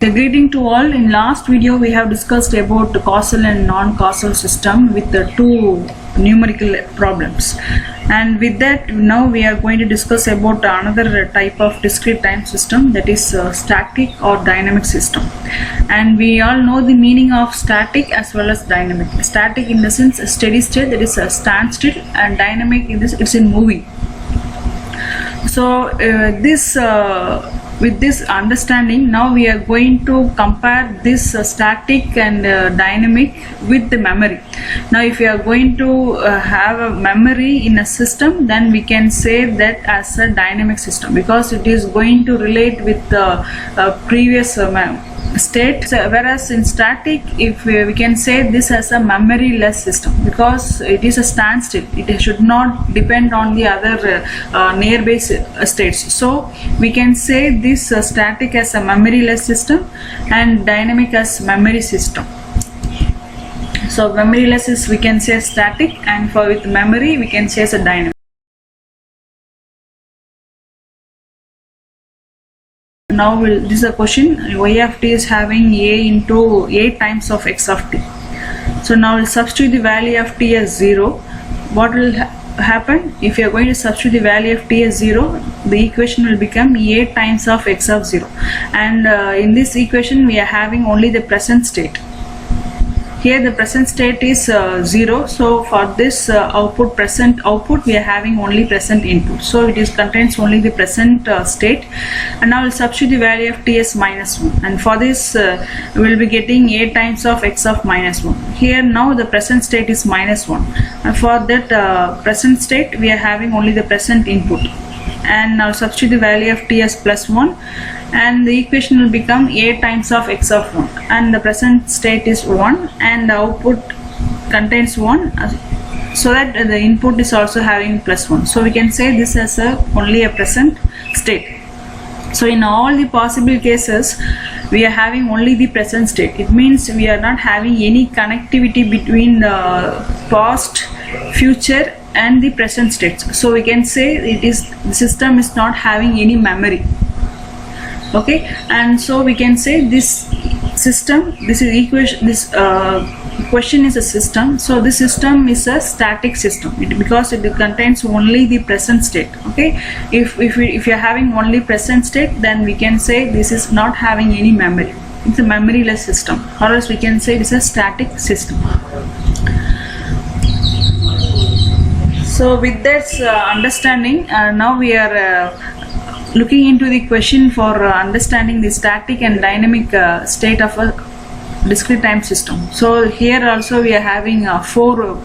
Greeting to all. In last video we have discussed about causal and non-causal system with the two numerical problems, and with that now we are going to discuss about another type of discrete time system, that is static or dynamic system. And we all know the meaning of static as well as dynamic. Static in the sense a steady state, that is a standstill, and dynamic in this it's in moving. So with this understanding, now we are going to compare this static and dynamic with the memory. Now if we are going to have a memory in a system, then we can say that as a dynamic system, because it is going to relate with the previous state. Whereas in static, if we can say this as a memory-less system, because it is a standstill, it should not depend on the other nearby states. So we can say this static as a memory-less system and dynamic as memory system. So memory-less is, we can say, static, and for with memory we can say as a dynamic. Now this is a question: y of t is having a into a times of x of t. So now we'll substitute the value of t as 0. What will happen if you are going to substitute the value of t as 0? The equation will become a times of x of 0, and in this equation we are having only the present state. Here the present state is 0, so for this present output we are having only present input, so it is contains only the present state. And now we'll substitute the value of t as -1, and for this we will be getting a times of x of -1. Here now the present state is -1, and for that present state we are having only the present input. And now substitute the value of t as +1, and the equation will become a times of x of 1, and the present state is 1 and the output contains 1, so that the input is also having +1. So we can say this as only a present state. So in all the possible cases we are having only the present state. It means we are not having any connectivity between the past, future and the present states. So we can say the system is not having any memory. Okay, and so we can say this system, this is equation, this question is a system. So this system is a static system because it contains only the present state. Okay, if you are having only present state, then we can say this is not having any memory. It's a memoryless system, or else we can say it is a static system. So with this understanding, now we are looking into the question for understanding the static and dynamic state of a discrete time system. So here also we are having 4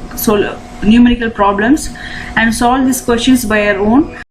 numerical problems, and solve these questions by our own.